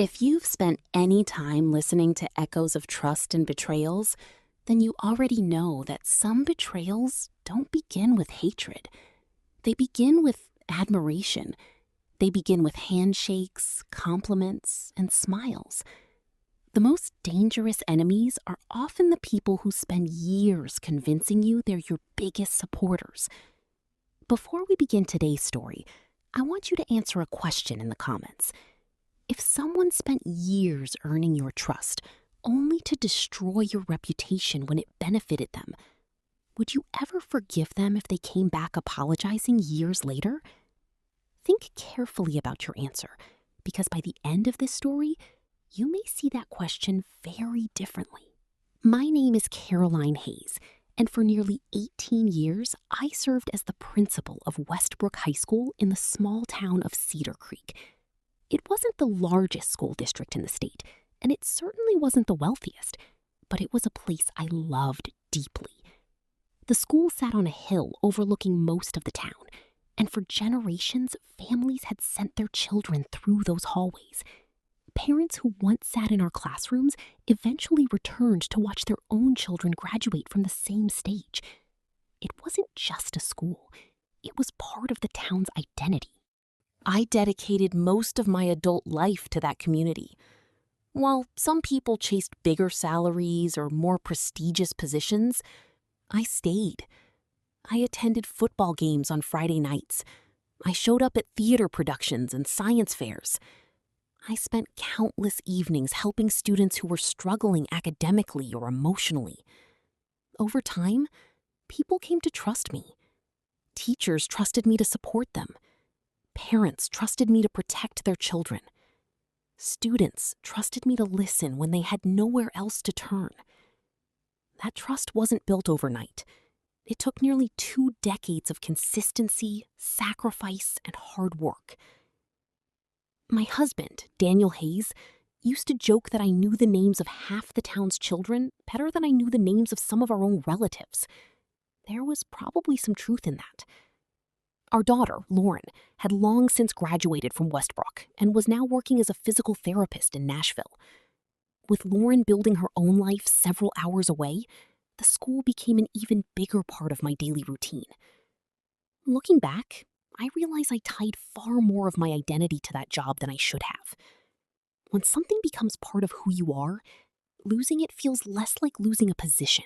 If you've spent any time listening to echoes of trust and betrayals, then you already know that some betrayals don't begin with hatred. They begin with admiration. They begin with handshakes, compliments, and smiles. The most dangerous enemies are often the people who spend years convincing you they're your biggest supporters. Before we begin today's story, I want you to answer a question in the comments. If someone spent years earning your trust, only to destroy your reputation when it benefited them, would you ever forgive them if they came back apologizing years later? Think carefully about your answer, because by the end of this story, you may see that question very differently. My name is Caroline Hayes, and for nearly 18 years, I served as the principal of Westbrook High School in the small town of Cedar Creek. It wasn't the largest school district in the state, and it certainly wasn't the wealthiest, but it was a place I loved deeply. The school sat on a hill overlooking most of the town, and for generations, families had sent their children through those hallways. Parents who once sat in our classrooms eventually returned to watch their own children graduate from the same stage. It wasn't just a school, it was part of the town's identity. I dedicated most of my adult life to that community. While some people chased bigger salaries or more prestigious positions, I stayed. I attended football games on Friday nights. I showed up at theater productions and science fairs. I spent countless evenings helping students who were struggling academically or emotionally. Over time, people came to trust me. Teachers trusted me to support them. Parents trusted me to protect their children. Students trusted me to listen when they had nowhere else to turn. That trust wasn't built overnight. It took nearly 2 decades of consistency, sacrifice, and hard work. My husband, Daniel Hayes, used to joke that I knew the names of half the town's children better than I knew the names of some of our own relatives. There was probably some truth in that. Our daughter, Lauren, had long since graduated from Westbrook and was now working as a physical therapist in Nashville. With Lauren building her own life several hours away, the school became an even bigger part of my daily routine. Looking back, I realize I tied far more of my identity to that job than I should have. When something becomes part of who you are, losing it feels less like losing a position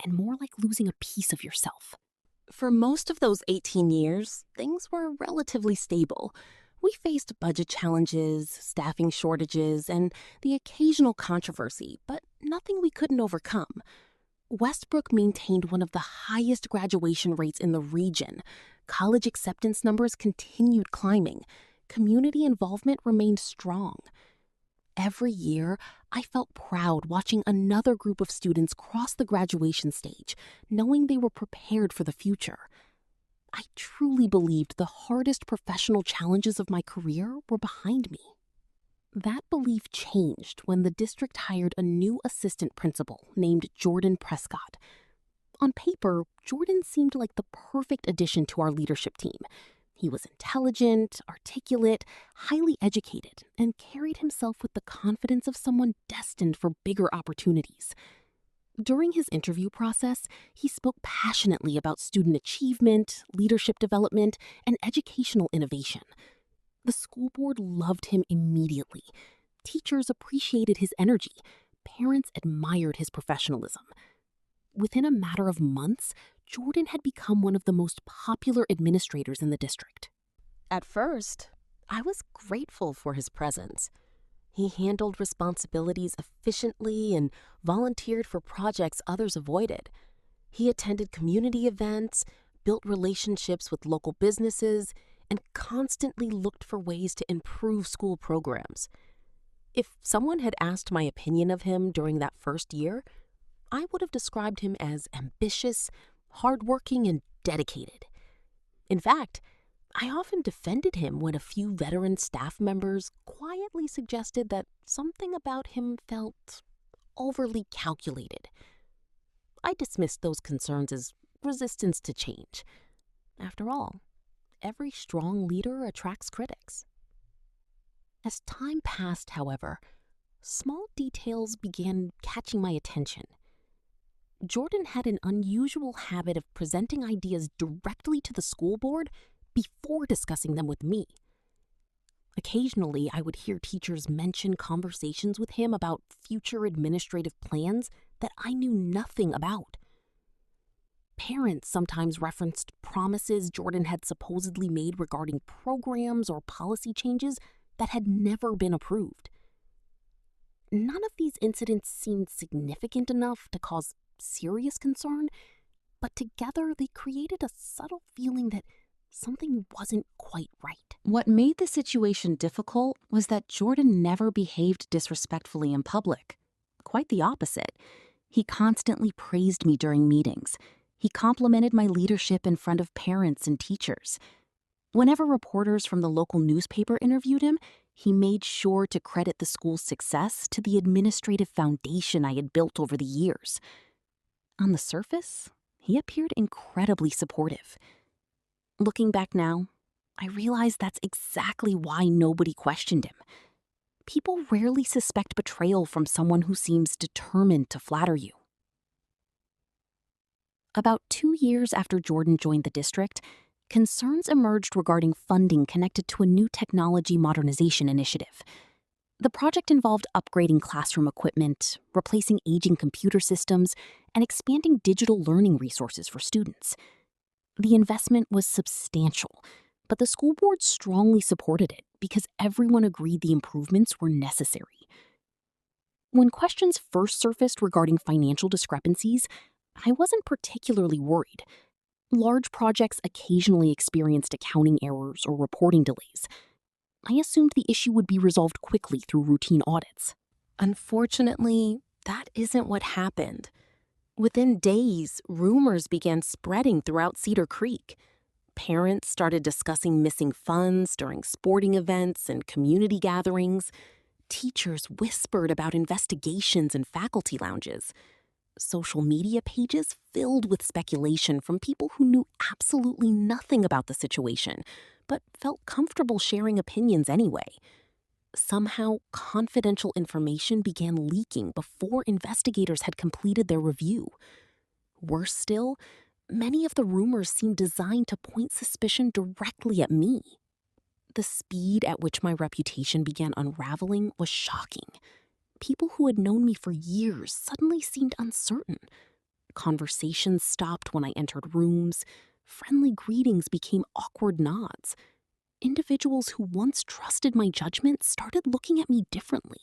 and more like losing a piece of yourself. For most of those 18 years, things were relatively stable. We faced budget challenges, staffing shortages, and the occasional controversy, but nothing we couldn't overcome. Westbrook maintained one of the highest graduation rates in the region. College acceptance numbers continued climbing. Community involvement remained strong. Every year, I felt proud watching another group of students cross the graduation stage, knowing they were prepared for the future. I truly believed the hardest professional challenges of my career were behind me. That belief changed when the district hired a new assistant principal named Jordan Prescott. On paper, Jordan seemed like the perfect addition to our leadership team. He was intelligent, articulate, highly educated, and carried himself with the confidence of someone destined for bigger opportunities. During his interview process, he spoke passionately about student achievement, leadership development, and educational innovation. The school board loved him immediately. Teachers appreciated his energy. Parents admired his professionalism. Within a matter of months, Jordan had become one of the most popular administrators in the district. At first, I was grateful for his presence. He handled responsibilities efficiently and volunteered for projects others avoided. He attended community events, built relationships with local businesses, and constantly looked for ways to improve school programs. If someone had asked my opinion of him during that first year, I would have described him as ambitious, hardworking, and dedicated. In fact, I often defended him when a few veteran staff members quietly suggested that something about him felt overly calculated. I dismissed those concerns as resistance to change. After all, every strong leader attracts critics. As time passed, however, small details began catching my attention. Jordan had an unusual habit of presenting ideas directly to the school board before discussing them with me. Occasionally, I would hear teachers mention conversations with him about future administrative plans that I knew nothing about. Parents sometimes referenced promises Jordan had supposedly made regarding programs or policy changes that had never been approved. None of these incidents seemed significant enough to cause serious concern, but together they created a subtle feeling that something wasn't quite right. What made the situation difficult was that Jordan never behaved disrespectfully in public. Quite the opposite. He constantly praised me during meetings. He complimented my leadership in front of parents and teachers. Whenever reporters from the local newspaper interviewed him, he made sure to credit the school's success to the administrative foundation I had built over the years. On the surface, he appeared incredibly supportive. Looking back now, I realize that's exactly why nobody questioned him. People rarely suspect betrayal from someone who seems determined to flatter you. About 2 years after Jordan joined the district, concerns emerged regarding funding connected to a new technology modernization initiative. The project involved upgrading classroom equipment, replacing aging computer systems, and expanding digital learning resources for students. The investment was substantial, but the school board strongly supported it because everyone agreed the improvements were necessary. When questions first surfaced regarding financial discrepancies, I wasn't particularly worried. Large projects occasionally experienced accounting errors or reporting delays. I assumed the issue would be resolved quickly through routine audits. Unfortunately, that isn't what happened. Within days, rumors began spreading throughout Cedar Creek. Parents started discussing missing funds during sporting events and community gatherings. Teachers whispered about investigations in faculty lounges. Social media pages filled with speculation from people who knew absolutely nothing about the situation, but felt comfortable sharing opinions anyway. Somehow, confidential information began leaking before investigators had completed their review. Worse still, many of the rumors seemed designed to point suspicion directly at me. The speed at which my reputation began unraveling was shocking. People who had known me for years suddenly seemed uncertain. Conversations stopped when I entered rooms. Friendly greetings became awkward nods. Individuals who once trusted my judgment started looking at me differently.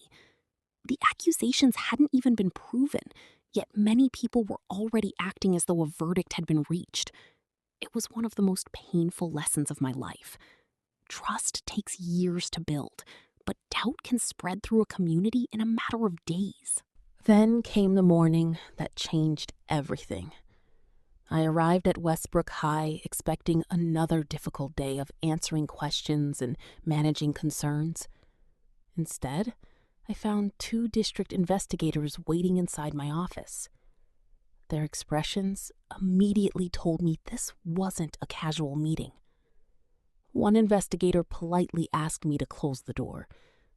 The accusations hadn't even been proven, yet many people were already acting as though a verdict had been reached. It was one of the most painful lessons of my life. Trust takes years to build, but doubt can spread through a community in a matter of days. Then came the morning that changed everything. I arrived at Westbrook High expecting another difficult day of answering questions and managing concerns. Instead, I found 2 district investigators waiting inside my office. Their expressions immediately told me this wasn't a casual meeting. One investigator politely asked me to close the door,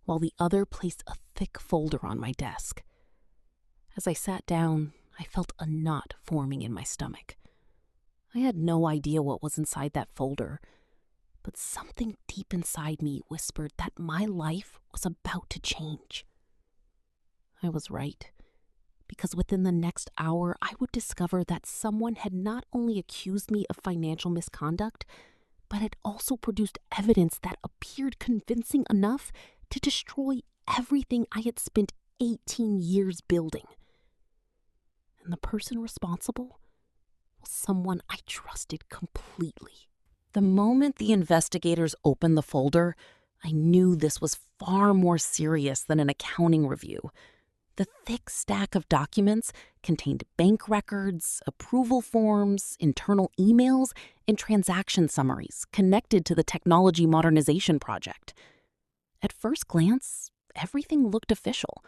while the other placed a thick folder on my desk. As I sat down, I felt a knot forming in my stomach. I had no idea what was inside that folder, but something deep inside me whispered that my life was about to change. I was right, because within the next hour, I would discover that someone had not only accused me of financial misconduct, but had also produced evidence that appeared convincing enough to destroy everything I had spent 18 years building. And the person responsible was someone I trusted completely. The moment the investigators opened the folder, I knew this was far more serious than an accounting review. The thick stack of documents contained bank records, approval forms, internal emails, and transaction summaries connected to the technology modernization project. At first glance, everything looked official.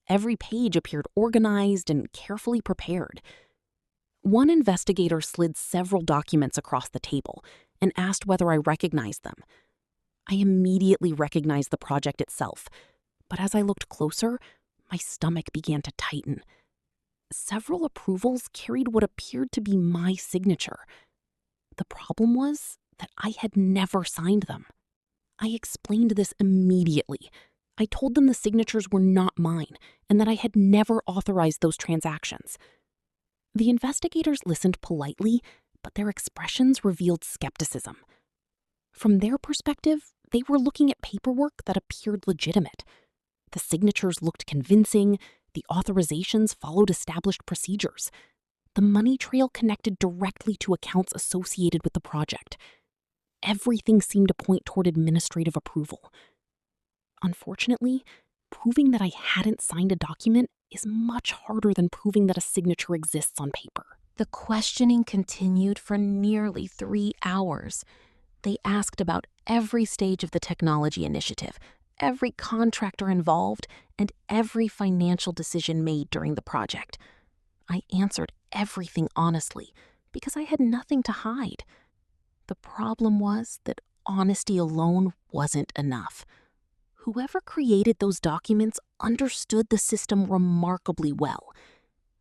Every page appeared organized and carefully prepared. One investigator slid several documents across the table and asked whether I recognized them. I immediately recognized the project itself, but as I looked closer, my stomach began to tighten. Several approvals carried what appeared to be my signature. The problem was that I had never signed them. I explained this immediately. I told them the signatures were not mine and that I had never authorized those transactions. The investigators listened politely, but their expressions revealed skepticism. From their perspective, they were looking at paperwork that appeared legitimate. The signatures looked convincing, the authorizations followed established procedures. The money trail connected directly to accounts associated with the project. Everything seemed to point toward administrative approval. Unfortunately, proving that I hadn't signed a document is much harder than proving that a signature exists on paper. The questioning continued for nearly 3 hours. They asked about every stage of the technology initiative, every contractor involved, and every financial decision made during the project. I answered everything honestly because I had nothing to hide. The problem was that honesty alone wasn't enough. Whoever created those documents understood the system remarkably well.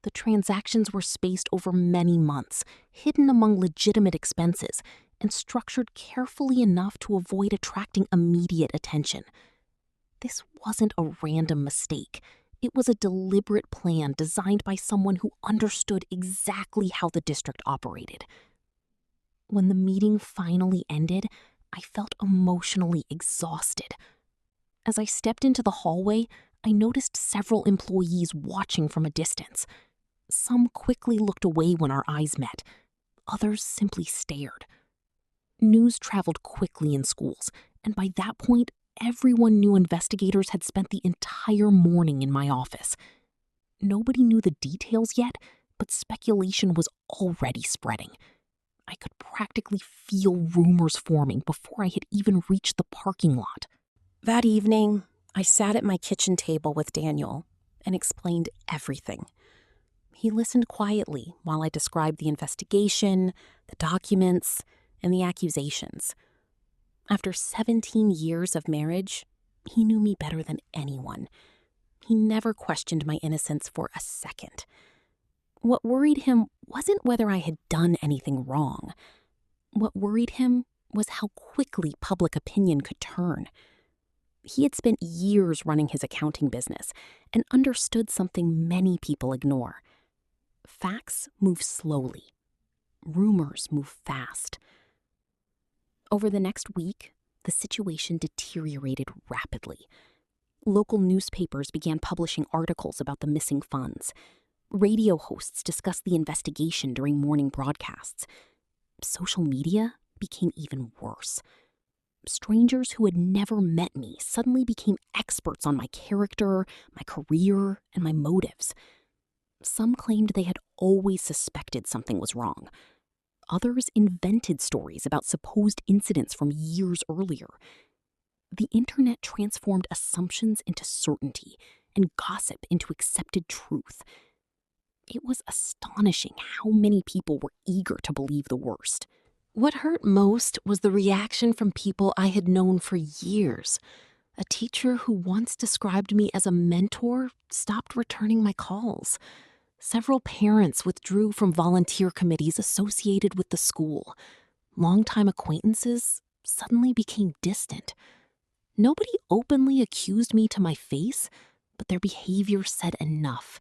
The transactions were spaced over many months, hidden among legitimate expenses, and structured carefully enough to avoid attracting immediate attention. This wasn't a random mistake. It was a deliberate plan designed by someone who understood exactly how the district operated. When the meeting finally ended, I felt emotionally exhausted. As I stepped into the hallway, I noticed several employees watching from a distance. Some quickly looked away when our eyes met. Others simply stared. News traveled quickly in schools, and by that point, everyone knew investigators had spent the entire morning in my office. Nobody knew the details yet, but speculation was already spreading. I could practically feel rumors forming before I had even reached the parking lot. That evening, I sat at my kitchen table with Daniel and explained everything. He listened quietly while I described the investigation, the documents, and the accusations. After 17 years of marriage, he knew me better than anyone. He never questioned my innocence for a second. What worried him wasn't whether I had done anything wrong. What worried him was how quickly public opinion could turn. He had spent years running his accounting business and understood something many people ignore. Facts move slowly. Rumors move fast. Over the next week, the situation deteriorated rapidly. Local newspapers began publishing articles about the missing funds. Radio hosts discussed the investigation during morning broadcasts. Social media became even worse. Strangers who had never met me suddenly became experts on my character, my career, and my motives. Some claimed they had always suspected something was wrong. Others invented stories about supposed incidents from years earlier. The internet transformed assumptions into certainty and gossip into accepted truth. It was astonishing how many people were eager to believe the worst. What hurt most was the reaction from people I had known for years. A teacher who once described me as a mentor stopped returning my calls. Several parents withdrew from volunteer committees associated with the school. Longtime acquaintances suddenly became distant. Nobody openly accused me to my face, but their behavior said enough.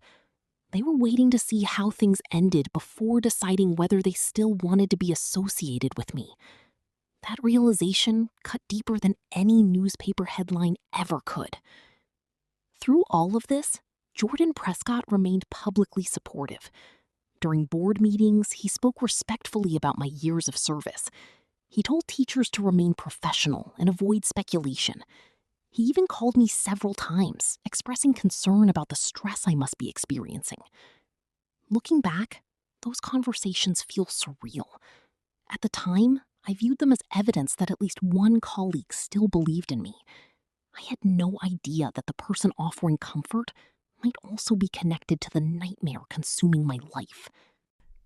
They were waiting to see how things ended before deciding whether they still wanted to be associated with me. That realization cut deeper than any newspaper headline ever could. Through all of this, Jordan Prescott remained publicly supportive. During board meetings, he spoke respectfully about my years of service. He told teachers to remain professional and avoid speculation. He even called me several times, expressing concern about the stress I must be experiencing. Looking back, those conversations feel surreal. At the time, I viewed them as evidence that at least one colleague still believed in me. I had no idea that the person offering comfort might also be connected to the nightmare consuming my life.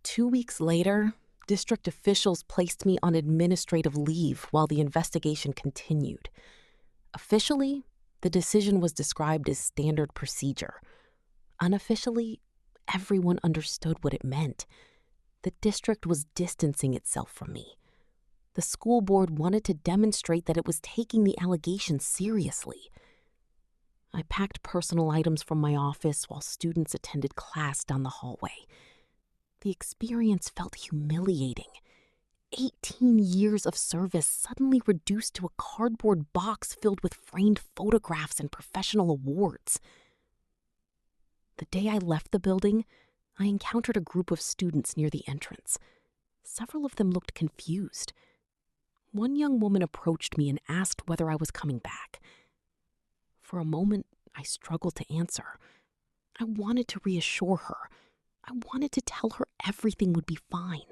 2 weeks later, District officials placed me on administrative leave while the investigation continued. Officially, the decision was described as standard procedure. Unofficially, everyone understood what it meant. The district was distancing itself from me. The school board wanted to demonstrate that it was taking the allegations seriously. I packed personal items from my office while students attended class down the hallway. The experience felt humiliating. 18 years of service suddenly reduced to a cardboard box filled with framed photographs and professional awards. The day I left the building, I encountered a group of students near the entrance. Several of them looked confused. One young woman approached me and asked whether I was coming back. For a moment, I struggled to answer. I wanted to reassure her. I wanted to tell her everything would be fine.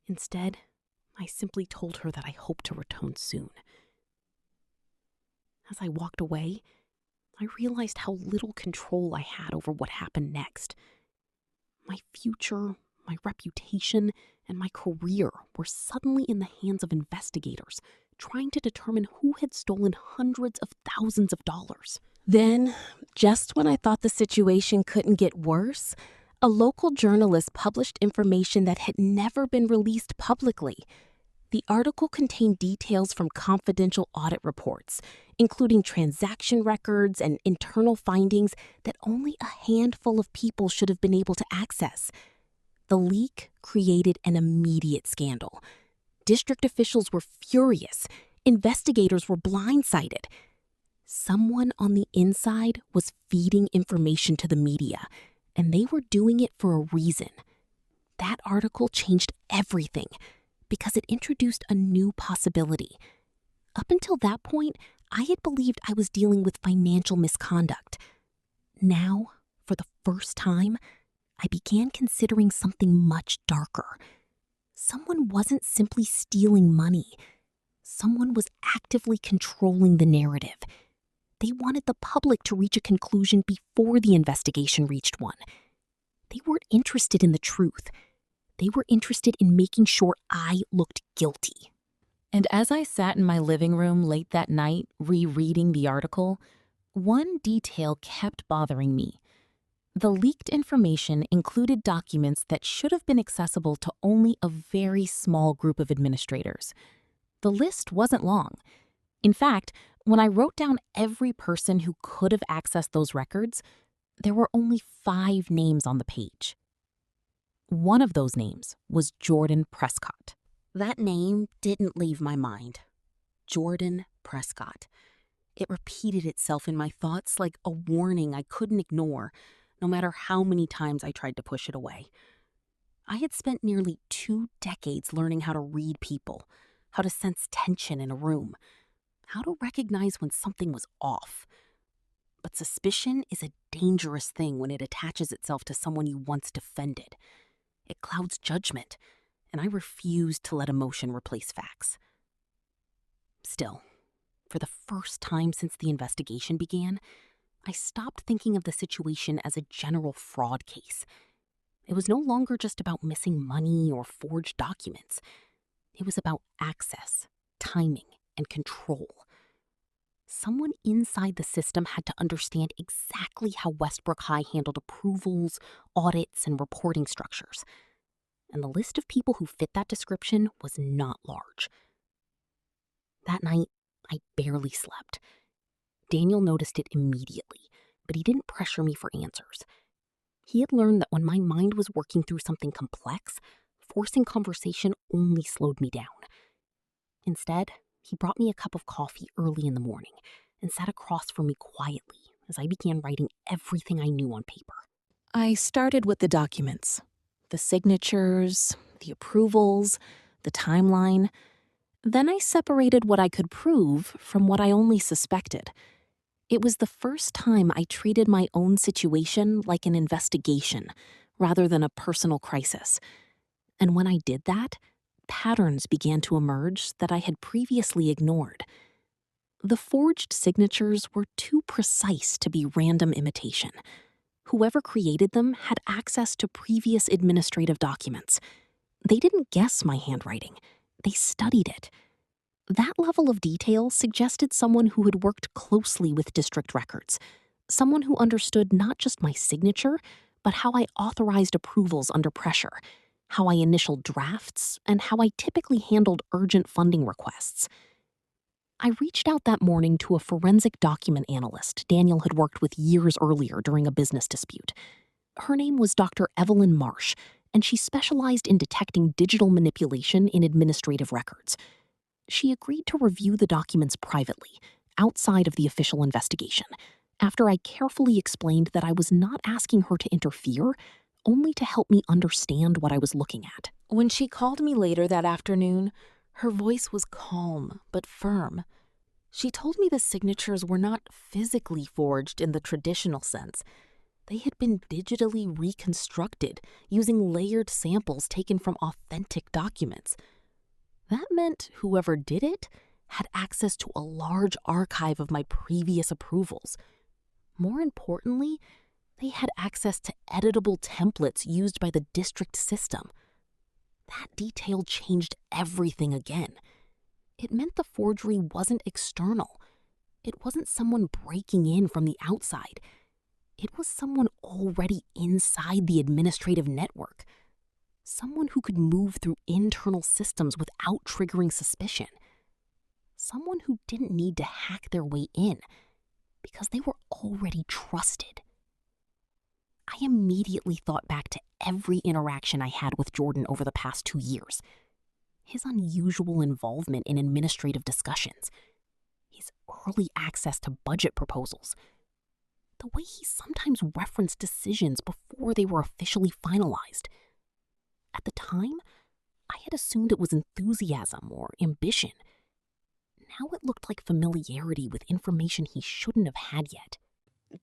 Instead, I simply told her that I hoped to return soon. As I walked away, I realized how little control I had over what happened next. My future, my reputation, and my career were suddenly in the hands of investigators trying to determine who had stolen hundreds of thousands of dollars. Then, just when I thought the situation couldn't get worse, a local journalist published information that had never been released publicly. The article contained details from confidential audit reports, including transaction records and internal findings that only a handful of people should have been able to access. The leak created an immediate scandal. District officials were furious. Investigators were blindsided. Someone on the inside was feeding information to the media, and they were doing it for a reason. That article changed everything because it introduced a new possibility. Up until that point, I had believed I was dealing with financial misconduct. Now, for the first time, I began considering something much darker. Someone wasn't simply stealing money. Someone was actively controlling the narrative. They wanted the public to reach a conclusion before the investigation reached one. They weren't interested in the truth. They were interested in making sure I looked guilty. And as I sat in my living room late that night, rereading the article, one detail kept bothering me. The leaked information included documents that should have been accessible to only a very small group of administrators. The list wasn't long. In fact, when I wrote down every person who could have accessed those records, there were only 5 names on the page. One of those names was Jordan Prescott. That name didn't leave my mind. Jordan Prescott. It repeated itself in my thoughts like a warning I couldn't ignore, no matter how many times I tried to push it away. I had spent nearly 2 decades learning how to read people, how to sense tension in a room, how to recognize when something was off. But suspicion is a dangerous thing when it attaches itself to someone you once defended. It clouds judgment, and I refused to let emotion replace facts. Still, for the first time since the investigation began, I stopped thinking of the situation as a general fraud case. It was no longer just about missing money or forged documents. It was about access, timing, and control. Someone inside the system had to understand exactly how Westbrook High handled approvals, audits, and reporting structures. And the list of people who fit that description was not large. That night, I barely slept. Daniel noticed it immediately, but he didn't pressure me for answers. He had learned that when my mind was working through something complex, forcing conversation only slowed me down. Instead, he brought me a cup of coffee early in the morning and sat across from me quietly as I began writing everything I knew on paper. I started with the documents, the signatures, the approvals, the timeline. Then I separated what I could prove from what I only suspected. It was the first time I treated my own situation like an investigation rather than a personal crisis. And when I did that, patterns began to emerge that I had previously ignored. The forged signatures were too precise to be random imitation. Whoever created them had access to previous administrative documents. They didn't guess my handwriting. They studied it. That level of detail suggested someone who had worked closely with district records, someone who understood not just my signature, but how I authorized approvals under pressure, how I initialed drafts, and how I typically handled urgent funding requests. I reached out that morning to a forensic document analyst Daniel had worked with years earlier during a business dispute. Her name was Dr. Evelyn Marsh, and she specialized in detecting digital manipulation in administrative records. She agreed to review the documents privately, outside of the official investigation, after I carefully explained that I was not asking her to interfere, only to help me understand what I was looking at. When she called me later that afternoon, her voice was calm but firm. She told me the signatures were not physically forged in the traditional sense. They had been digitally reconstructed using layered samples taken from authentic documents. That meant whoever did it had access to a large archive of my previous approvals. More importantly, they had access to editable templates used by the district system. That detail changed everything again. It meant the forgery wasn't external. It wasn't someone breaking in from the outside. It was someone already inside the administrative network. Someone who could move through internal systems without triggering suspicion. Someone who didn't need to hack their way in because they were already trusted. I immediately thought back to every interaction I had with Jordan over the past 2 years. His unusual involvement in administrative discussions. His early access to budget proposals. The way he sometimes referenced decisions before they were officially finalized. At the time, I had assumed it was enthusiasm or ambition. Now it looked like familiarity with information he shouldn't have had yet.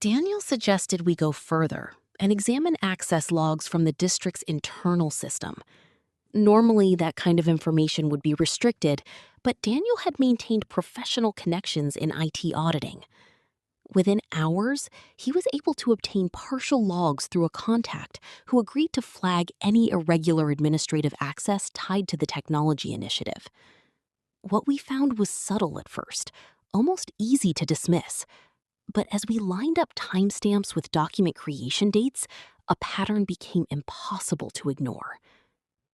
Daniel suggested we go further and examine access logs from the district's internal system. Normally, that kind of information would be restricted, but Daniel had maintained professional connections in IT auditing. Within hours, he was able to obtain partial logs through a contact who agreed to flag any irregular administrative access tied to the technology initiative. What we found was subtle at first, almost easy to dismiss. But as we lined up timestamps with document creation dates, a pattern became impossible to ignore.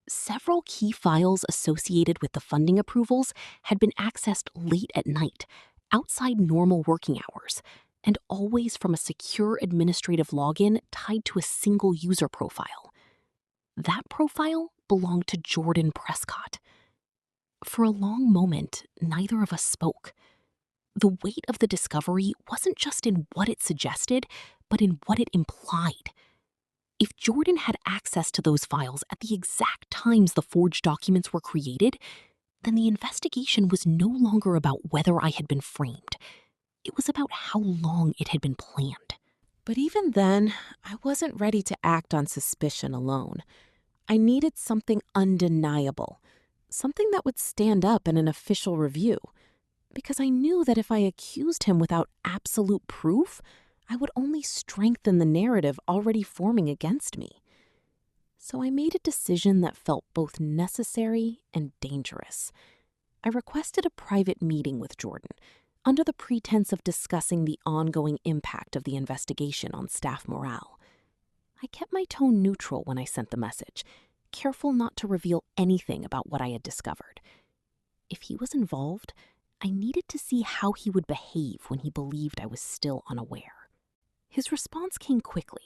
Several key files associated with the funding approvals had been accessed late at night, outside normal working hours, and always from a secure administrative login tied to a single user profile. That profile belonged to Jordan Prescott. For a long moment, neither of us spoke. The weight of the discovery wasn't just in what it suggested, but in what it implied. If Jordan had access to those files at the exact times the forged documents were created, then the investigation was no longer about whether I had been framed. It was about how long it had been planned. But even then, I wasn't ready to act on suspicion alone. I needed something undeniable, something that would stand up in an official review. Because I knew that if I accused him without absolute proof, I would only strengthen the narrative already forming against me. So I made a decision that felt both necessary and dangerous. I requested a private meeting with Jordan, under the pretense of discussing the ongoing impact of the investigation on staff morale. I kept my tone neutral when I sent the message, careful not to reveal anything about what I had discovered. If he was involved, I needed to see how he would behave when he believed I was still unaware. His response came quickly.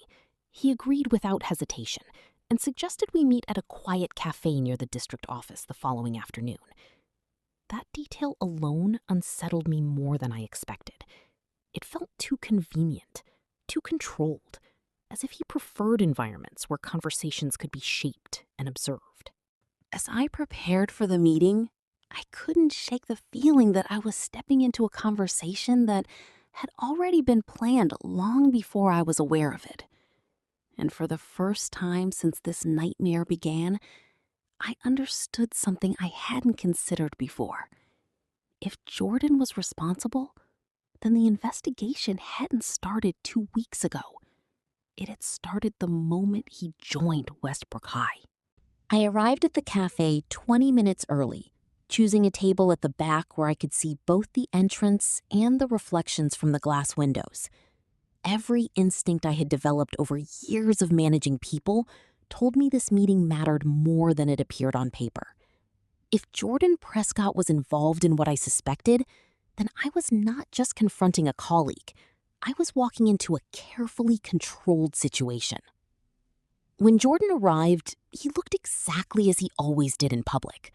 He agreed without hesitation and suggested we meet at a quiet cafe near the district office the following afternoon. That detail alone unsettled me more than I expected. It felt too convenient, too controlled, as if he preferred environments where conversations could be shaped and observed. As I prepared for the meeting, I couldn't shake the feeling that I was stepping into a conversation that had already been planned long before I was aware of it. And for the first time since this nightmare began, I understood something I hadn't considered before. If Jordan was responsible, then the investigation hadn't started 2 weeks ago. It had started the moment he joined Westbrook High. I arrived at the cafe 20 minutes early, choosing a table at the back where I could see both the entrance and the reflections from the glass windows. Every instinct I had developed over years of managing people told me this meeting mattered more than it appeared on paper. If Jordan Prescott was involved in what I suspected, then I was not just confronting a colleague. I was walking into a carefully controlled situation. When Jordan arrived, he looked exactly as he always did in public.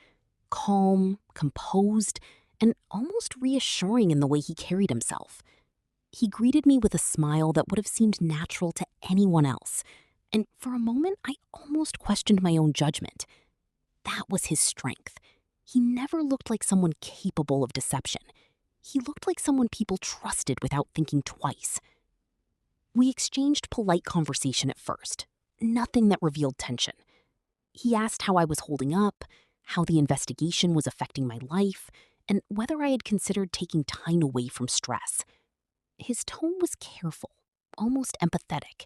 Calm, composed, and almost reassuring in the way he carried himself. He greeted me with a smile that would have seemed natural to anyone else, and for a moment I almost questioned my own judgment. That was his strength. He never looked like someone capable of deception. He looked like someone people trusted without thinking twice. We exchanged polite conversation at first, nothing that revealed tension. He asked how I was holding up, how the investigation was affecting my life, and whether I had considered taking time away from stress. His tone was careful, almost empathetic,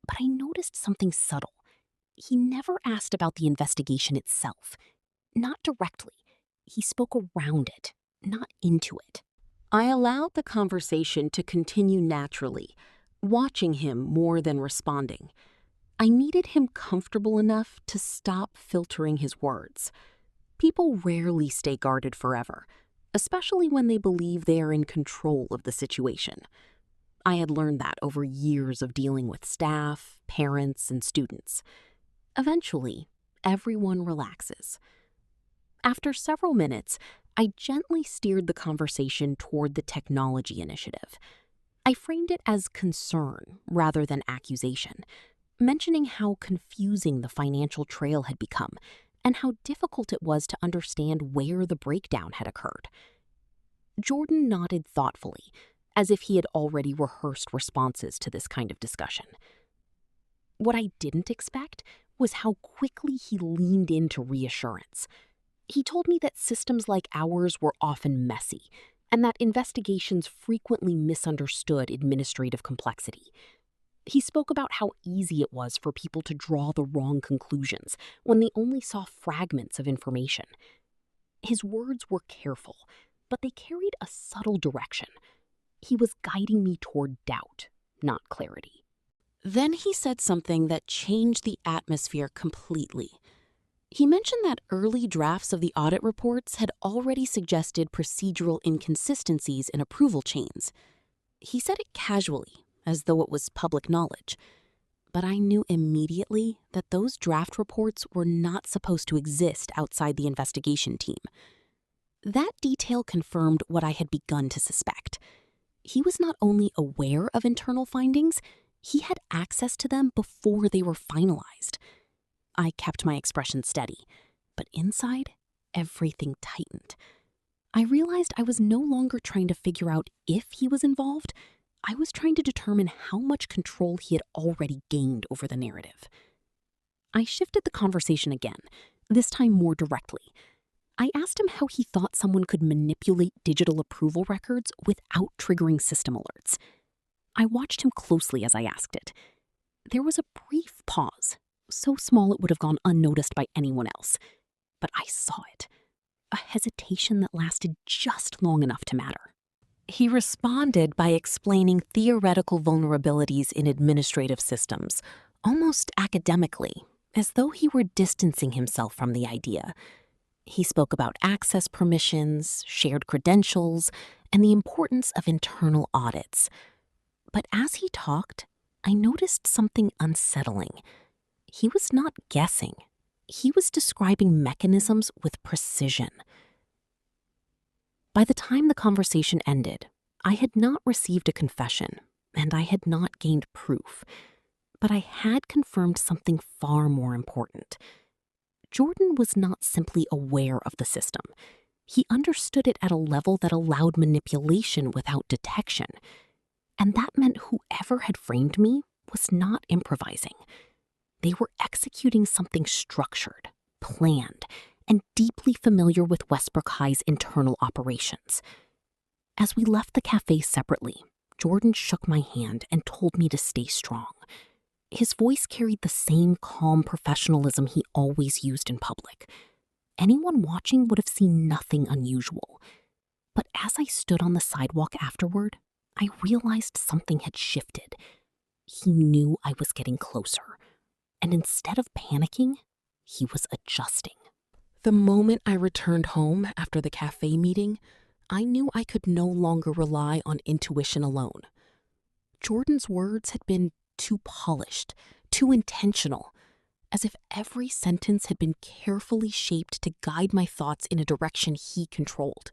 but I noticed something subtle. He never asked about the investigation itself. Not directly. He spoke around it, not into it. I allowed the conversation to continue naturally, watching him more than responding. I needed him comfortable enough to stop filtering his words. People rarely stay guarded forever, especially when they believe they are in control of the situation. I had learned that over years of dealing with staff, parents, and students. Eventually, everyone relaxes. After several minutes, I gently steered the conversation toward the technology initiative. I framed it as concern rather than accusation, mentioning how confusing the financial trail had become and how difficult it was to understand where the breakdown had occurred. Jordan nodded thoughtfully, as if he had already rehearsed responses to this kind of discussion. What I didn't expect was how quickly he leaned into reassurance. He told me that systems like ours were often messy, and that investigations frequently misunderstood administrative complexity. He spoke about how easy it was for people to draw the wrong conclusions when they only saw fragments of information. His words were careful, but they carried a subtle direction. He was guiding me toward doubt, not clarity. Then he said something that changed the atmosphere completely. He mentioned that early drafts of the audit reports had already suggested procedural inconsistencies in approval chains. He said it casually, as though it was public knowledge. But I knew immediately that those draft reports were not supposed to exist outside the investigation team. That detail confirmed what I had begun to suspect. He was not only aware of internal findings, he had access to them before they were finalized. I kept my expression steady, but inside, everything tightened. I realized I was no longer trying to figure out if he was involved. I was trying to determine how much control he had already gained over the narrative. I shifted the conversation again, this time more directly. I asked him how he thought someone could manipulate digital approval records without triggering system alerts. I watched him closely as I asked it. There was a brief pause, so small it would have gone unnoticed by anyone else. But I saw it, a hesitation that lasted just long enough to matter. He responded by explaining theoretical vulnerabilities in administrative systems, almost academically, as though he were distancing himself from the idea. He spoke about access permissions, shared credentials, and the importance of internal audits. But as he talked, I noticed something unsettling. He was not guessing. He was describing mechanisms with precision. By the time the conversation ended, I had not received a confession, and I had not gained proof. But I had confirmed something far more important. Jordan was not simply aware of the system. He understood it at a level that allowed manipulation without detection. And that meant whoever had framed me was not improvising. They were executing something structured, planned, and deeply familiar with Westbrook High's internal operations. As we left the cafe separately, Jordan shook my hand and told me to stay strong. His voice carried the same calm professionalism he always used in public. Anyone watching would have seen nothing unusual. But as I stood on the sidewalk afterward, I realized something had shifted. He knew I was getting closer, and instead of panicking, he was adjusting. The moment I returned home after the cafe meeting, I knew I could no longer rely on intuition alone. Jordan's words had been too polished, too intentional, as if every sentence had been carefully shaped to guide my thoughts in a direction he controlled.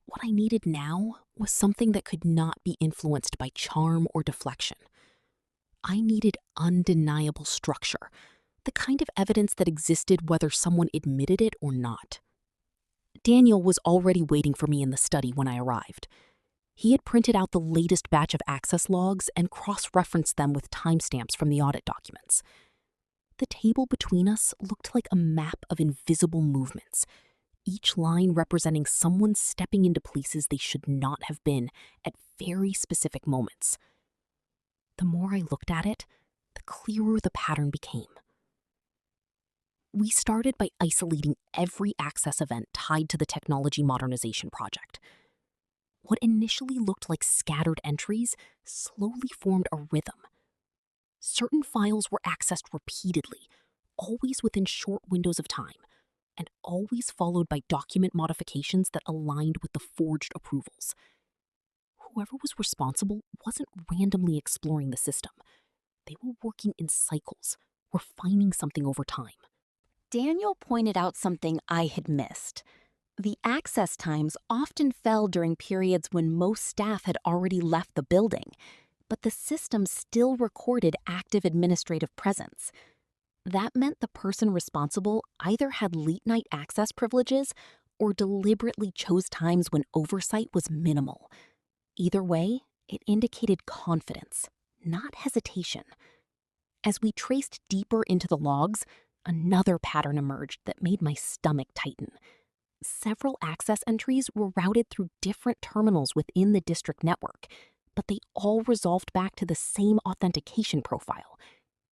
What I needed now was something that could not be influenced by charm or deflection. I needed undeniable structure, the kind of evidence that existed whether someone admitted it or not. Daniel was already waiting for me in the study when I arrived. He had printed out the latest batch of access logs and cross-referenced them with timestamps from the audit documents. The table between us looked like a map of invisible movements, each line representing someone stepping into places they should not have been at very specific moments. The more I looked at it, the clearer the pattern became. We started by isolating every access event tied to the technology modernization project. What initially looked like scattered entries slowly formed a rhythm. Certain files were accessed repeatedly, always within short windows of time, and always followed by document modifications that aligned with the forged approvals. Whoever was responsible wasn't randomly exploring the system. They were working in cycles, refining something over time. Daniel pointed out something I had missed. The access times often fell during periods when most staff had already left the building, but the system still recorded active administrative presence. That meant the person responsible either had late-night access privileges or deliberately chose times when oversight was minimal. Either way, it indicated confidence, not hesitation. As we traced deeper into the logs, another pattern emerged that made my stomach tighten. Several access entries were routed through different terminals within the district network, but they all resolved back to the same authentication profile.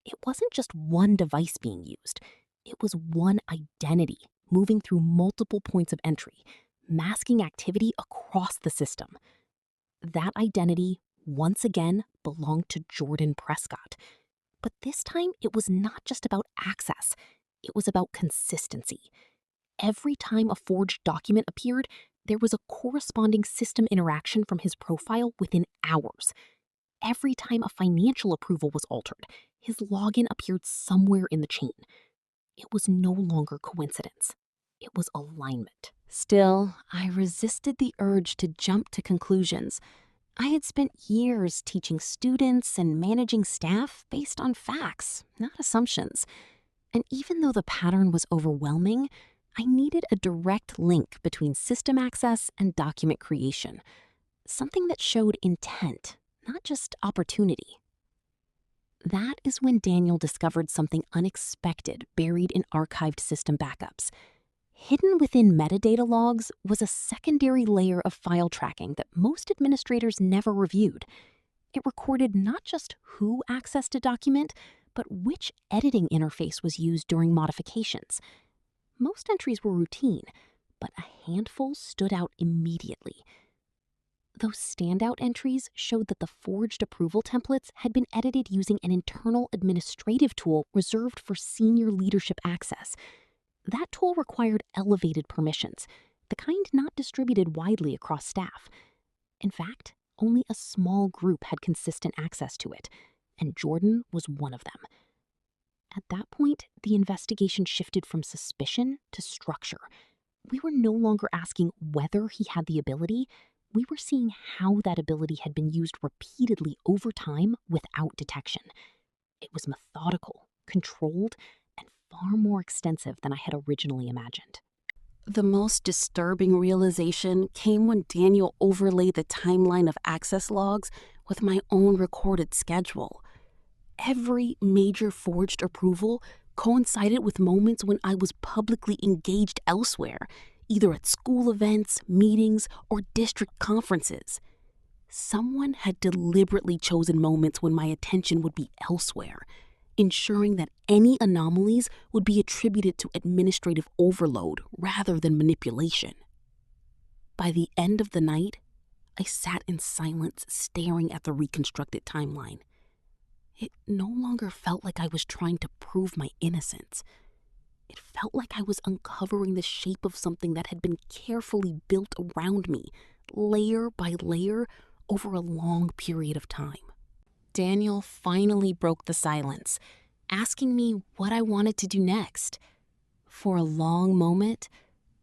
It wasn't just one device being used. It was one identity moving through multiple points of entry, masking activity across the system. That identity, once again, belonged to Jordan Prescott. But this time, it was not just about access. It was about consistency. Every time a forged document appeared, there was a corresponding system interaction from his profile within hours. Every time a financial approval was altered, his login appeared somewhere in the chain. It was no longer coincidence. It was alignment. Still, I resisted the urge to jump to conclusions. I had spent years teaching students and managing staff based on facts, not assumptions. And even though the pattern was overwhelming, I needed a direct link between system access and document creation, something that showed intent, not just opportunity. That is when Daniel discovered something unexpected buried in archived system backups. Hidden within metadata logs was a secondary layer of file tracking that most administrators never reviewed. It recorded not just who accessed a document, but which editing interface was used during modifications. Most entries were routine, but a handful stood out immediately. Those standout entries showed that the forged approval templates had been edited using an internal administrative tool reserved for senior leadership access. That tool required elevated permissions, the kind not distributed widely across staff. In fact, only a small group had consistent access to it, and Jordan was one of them. At that point, the investigation shifted from suspicion to structure. We were no longer asking whether he had the ability. We were seeing how that ability had been used repeatedly over time without detection. It was methodical, controlled, and far more extensive than I had originally imagined. The most disturbing realization came when Daniel overlaid the timeline of access logs with my own recorded schedule. Every major forged approval coincided with moments when I was publicly engaged elsewhere, either at school events, meetings, or district conferences. Someone had deliberately chosen moments when my attention would be elsewhere, ensuring that any anomalies would be attributed to administrative overload rather than manipulation. By the end of the night, I sat in silence staring at the reconstructed timeline. It no longer felt like I was trying to prove my innocence. It felt like I was uncovering the shape of something that had been carefully built around me, layer by layer, over a long period of time. Daniel finally broke the silence, asking me what I wanted to do next. For a long moment,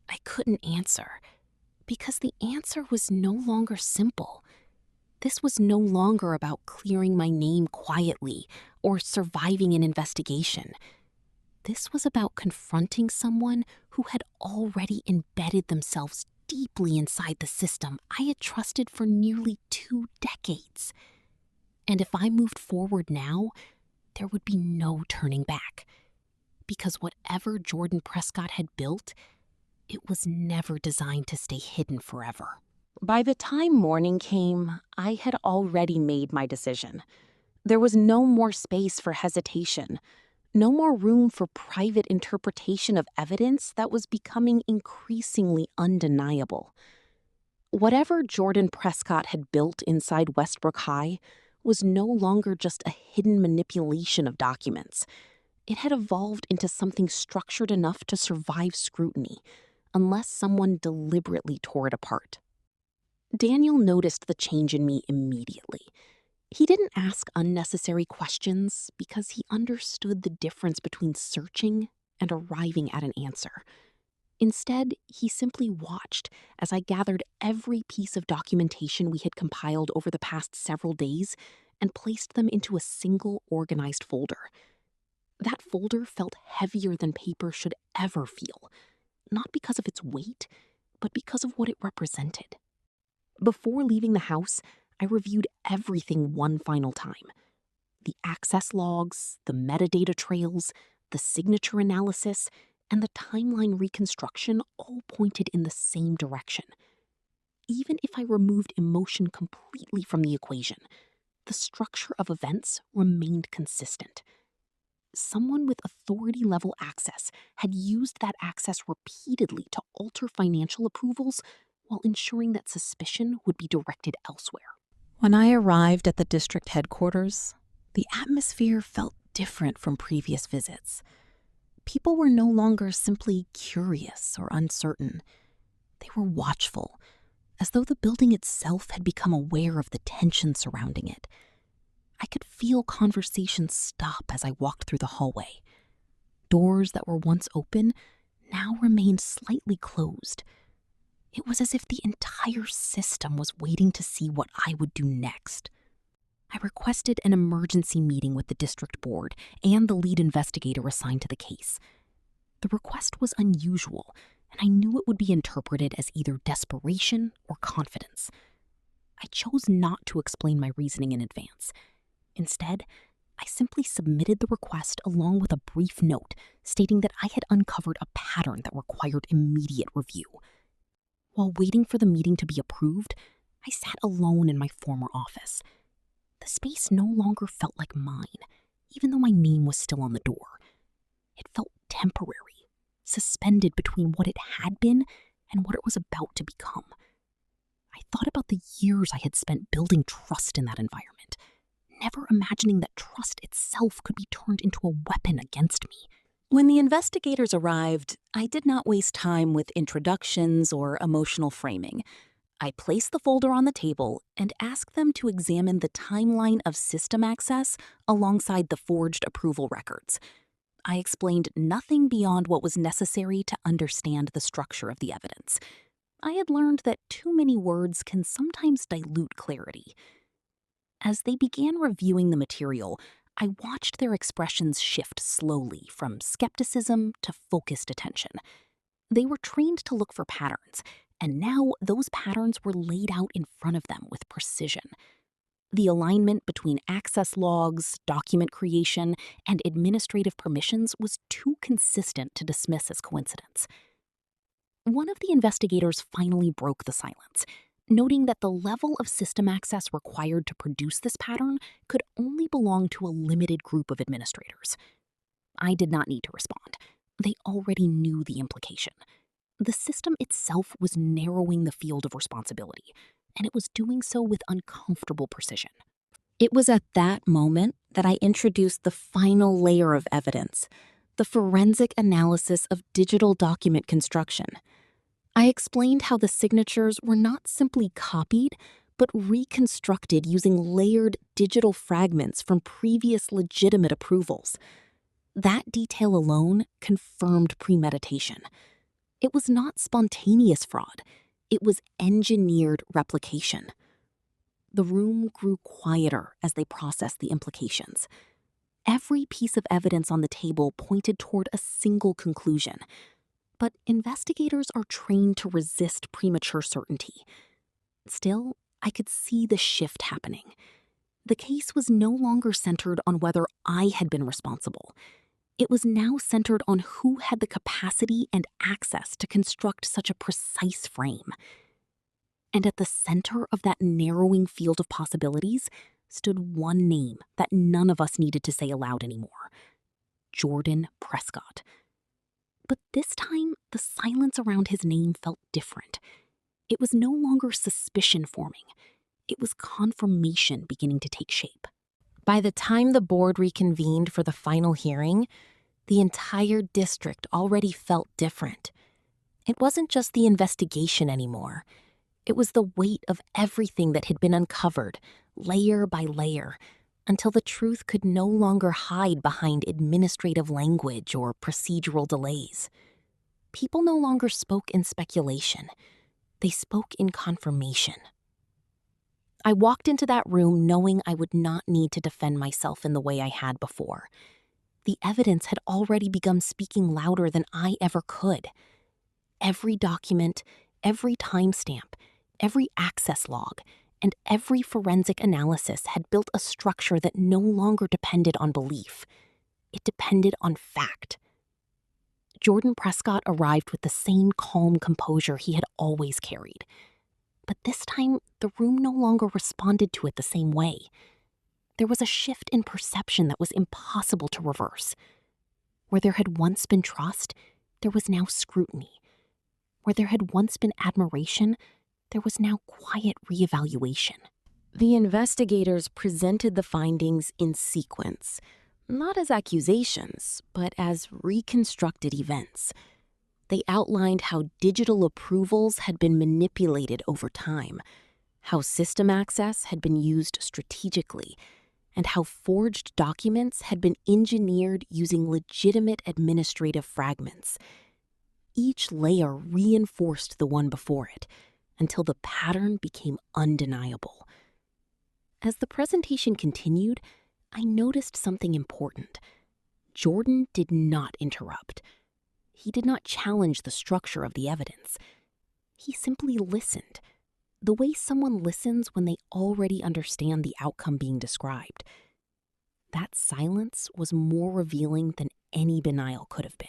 I couldn't answer, because the answer was no longer simple. This was no longer about clearing my name quietly or surviving an investigation. This was about confronting someone who had already embedded themselves deeply inside the system I had trusted for nearly 2 decades. And if I moved forward now, there would be no turning back. Because whatever Jordan Prescott had built, it was never designed to stay hidden forever. By the time morning came, I had already made my decision. There was no more space for hesitation, no more room for private interpretation of evidence that was becoming increasingly undeniable. Whatever Jordan Prescott had built inside Westbrook High was no longer just a hidden manipulation of documents. It had evolved into something structured enough to survive scrutiny, unless someone deliberately tore it apart. Daniel noticed the change in me immediately. He didn't ask unnecessary questions because he understood the difference between searching and arriving at an answer. Instead, he simply watched as I gathered every piece of documentation we had compiled over the past several days and placed them into a single organized folder. That folder felt heavier than paper should ever feel, not because of its weight, but because of what it represented. Before leaving the house, I reviewed everything one final time. The access logs, the metadata trails, the signature analysis, and the timeline reconstruction all pointed in the same direction. Even if I removed emotion completely from the equation, the structure of events remained consistent. Someone with authority-level access had used that access repeatedly to alter financial approvals while ensuring that suspicion would be directed elsewhere. When I arrived at the district headquarters, the atmosphere felt different from previous visits. People were no longer simply curious or uncertain. They were watchful, as though the building itself had become aware of the tension surrounding it. I could feel conversations stop as I walked through the hallway. Doors that were once open now remained slightly closed. It was as if the entire system was waiting to see what I would do next. I requested an emergency meeting with the district board and the lead investigator assigned to the case. The request was unusual, and I knew it would be interpreted as either desperation or confidence. I chose not to explain my reasoning in advance. Instead, I simply submitted the request along with a brief note stating that I had uncovered a pattern that required immediate review. While waiting for the meeting to be approved, I sat alone in my former office. The space no longer felt like mine, even though my name was still on the door. It felt temporary, suspended between what it had been and what it was about to become. I thought about the years I had spent building trust in that environment, never imagining that trust itself could be turned into a weapon against me. When the investigators arrived, I did not waste time with introductions or emotional framing. I placed the folder on the table and asked them to examine the timeline of system access alongside the forged approval records. I explained nothing beyond what was necessary to understand the structure of the evidence. I had learned that too many words can sometimes dilute clarity. As they began reviewing the material, I watched their expressions shift slowly from skepticism to focused attention. They were trained to look for patterns, and now those patterns were laid out in front of them with precision. The alignment between access logs, document creation, and administrative permissions was too consistent to dismiss as coincidence. One of the investigators finally broke the silence, noting that the level of system access required to produce this pattern could only belong to a limited group of administrators. I did not need to respond. They already knew the implication. The system itself was narrowing the field of responsibility, and it was doing so with uncomfortable precision. It was at that moment that I introduced the final layer of evidence, the forensic analysis of digital document construction. I explained how the signatures were not simply copied, but reconstructed using layered digital fragments from previous legitimate approvals. That detail alone confirmed premeditation. It was not spontaneous fraud. It was engineered replication. The room grew quieter as they processed the implications. Every piece of evidence on the table pointed toward a single conclusion. But investigators are trained to resist premature certainty. Still, I could see the shift happening. The case was no longer centered on whether I had been responsible. It was now centered on who had the capacity and access to construct such a precise frame. And at the center of that narrowing field of possibilities stood one name that none of us needed to say aloud anymore: Jordan Prescott. But this time, the silence around his name felt different. It was no longer suspicion forming. It was confirmation beginning to take shape. By the time the board reconvened for the final hearing, the entire district already felt different. It wasn't just the investigation anymore. It was the weight of everything that had been uncovered, layer by layer, until the truth could no longer hide behind administrative language or procedural delays. People no longer spoke in speculation. They spoke in confirmation. I walked into that room knowing I would not need to defend myself in the way I had before. The evidence had already begun speaking louder than I ever could. Every document, every timestamp, every access log, and every forensic analysis had built a structure that no longer depended on belief. It depended on fact. Jordan Prescott arrived with the same calm composure he had always carried. But this time, the room no longer responded to it the same way. There was a shift in perception that was impossible to reverse. Where there had once been trust, there was now scrutiny. Where there had once been admiration, there was now quiet reevaluation. The investigators presented the findings in sequence, not as accusations, but as reconstructed events. They outlined how digital approvals had been manipulated over time, how system access had been used strategically, and how forged documents had been engineered using legitimate administrative fragments. Each layer reinforced the one before it, until the pattern became undeniable. As the presentation continued, I noticed something important. Jordan did not interrupt. He did not challenge the structure of the evidence. He simply listened, the way someone listens when they already understand the outcome being described. That silence was more revealing than any denial could have been.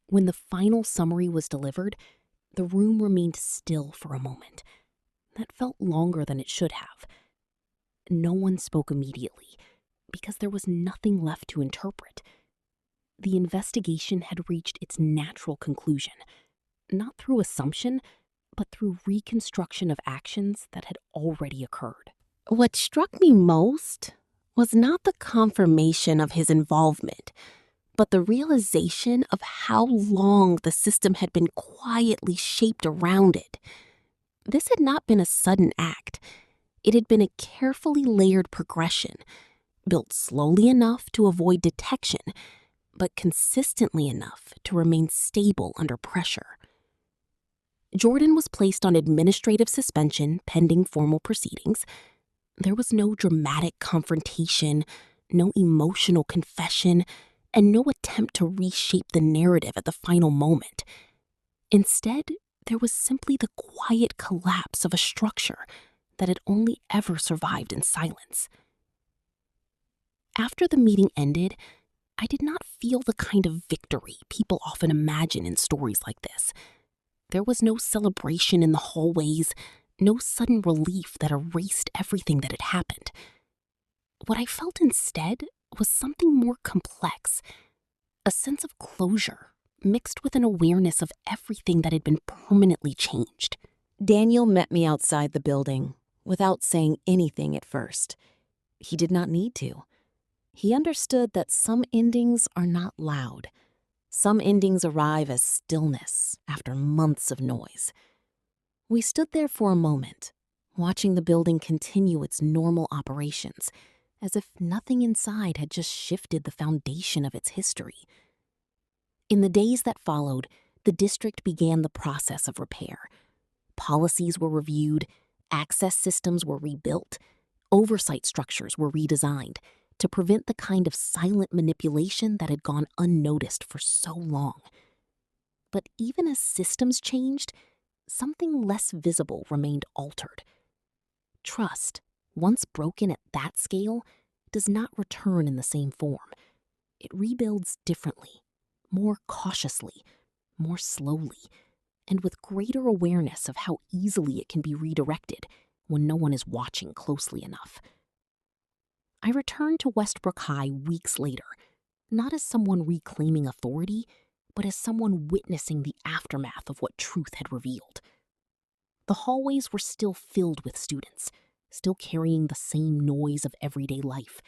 When the final summary was delivered, the room remained still for a moment. That felt longer than it should have. No one spoke immediately, because there was nothing left to interpret. The investigation had reached its natural conclusion, not through assumption, but through reconstruction of actions that had already occurred. What struck me most was not the confirmation of his involvement, but the realization of how long the system had been quietly shaped around it. This had not been a sudden act. It had been a carefully layered progression, built slowly enough to avoid detection, but consistently enough to remain stable under pressure. Jordan was placed on administrative suspension pending formal proceedings. There was no dramatic confrontation, no emotional confession, and no attempt to reshape the narrative at the final moment. Instead, there was simply the quiet collapse of a structure that had only ever survived in silence. After the meeting ended, I did not feel the kind of victory people often imagine in stories like this. There was no celebration in the hallways, no sudden relief that erased everything that had happened. What I felt instead was something more complex, a sense of closure mixed with an awareness of everything that had been permanently changed. Daniel met me outside the building without saying anything at first. He did not need to. He understood that some endings are not loud. Some endings arrive as stillness after months of noise. We stood there for a moment, watching the building continue its normal operations, as if nothing inside had just shifted the foundation of its history. In the days that followed, the district began the process of repair. Policies were reviewed, access systems were rebuilt, oversight structures were redesigned to prevent the kind of silent manipulation that had gone unnoticed for so long. But even as systems changed, something less visible remained altered. Trust, once broken at that scale, does not return in the same form. It rebuilds differently, more cautiously, more slowly, and with greater awareness of how easily it can be redirected when no one is watching closely enough. I returned to Westbrook High weeks later, not as someone reclaiming authority, but as someone witnessing the aftermath of what truth had revealed. The hallways were still filled with students, still carrying the same noise of everyday life,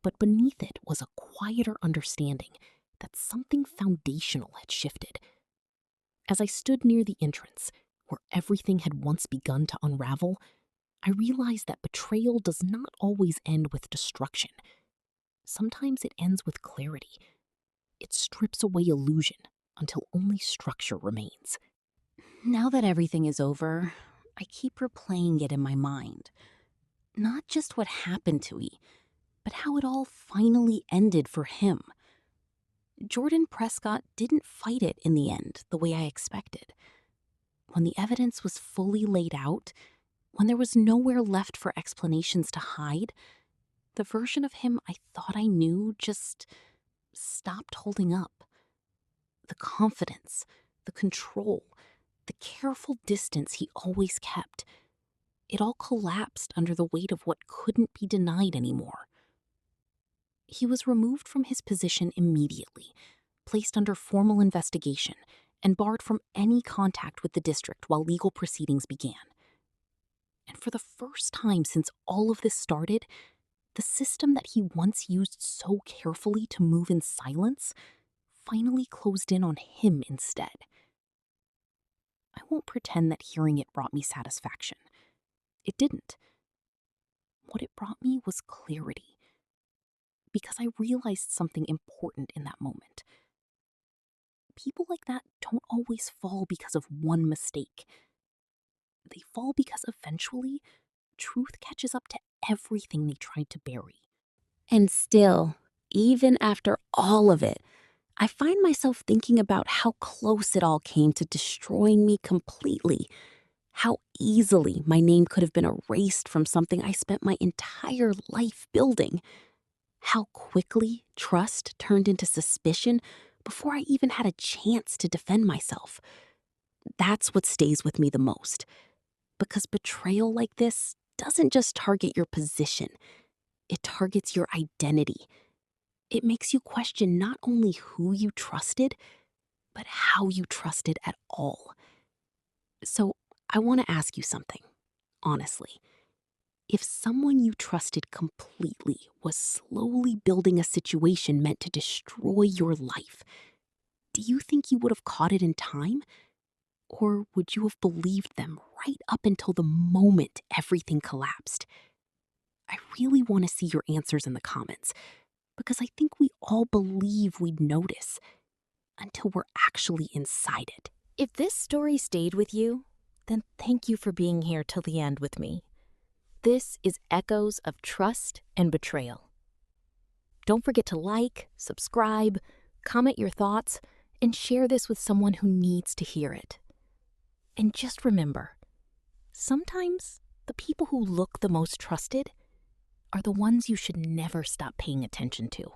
but beneath it was a quieter understanding that something foundational had shifted. As I stood near the entrance, where everything had once begun to unravel, I realized that betrayal does not always end with destruction. Sometimes it ends with clarity. It strips away illusion until only structure remains. Now that everything is over, I keep replaying it in my mind. Not just what happened to E, but how it all finally ended for him. Jordan Prescott didn't fight it in the end the way I expected. When the evidence was fully laid out, when there was nowhere left for explanations to hide, the version of him I thought I knew just stopped holding up. The confidence, the control, the careful distance he always kept, it all collapsed under the weight of what couldn't be denied anymore. He was removed from his position immediately, placed under formal investigation, and barred from any contact with the district while legal proceedings began. And for the first time since all of this started, the system that he once used so carefully to move in silence finally closed in on him instead. I won't pretend that hearing it brought me satisfaction. It didn't. What it brought me was clarity, because I realized something important in that moment. People like that don't always fall because of one mistake. They fall because eventually, truth catches up to everything they tried to bury. And still, even after all of it, I find myself thinking about how close it all came to destroying me completely. How easily my name could have been erased from something I spent my entire life building. How quickly trust turned into suspicion before I even had a chance to defend myself. That's what stays with me the most. Because betrayal like this doesn't just target your position, it targets your identity. It makes you question not only who you trusted, but how you trusted at all. So I want to ask you something, honestly. If someone you trusted completely was slowly building a situation meant to destroy your life, do you think you would have caught it in time? Or would you have believed them right up until the moment everything collapsed? I really want to see your answers in the comments, because I think we all believe we'd notice until we're actually inside it. If this story stayed with you, then thank you for being here till the end with me. This is Echoes of Trust and Betrayal. Don't forget to like, subscribe, comment your thoughts, and share this with someone who needs to hear it. And just remember, sometimes the people who look the most trusted are the ones you should never stop paying attention to.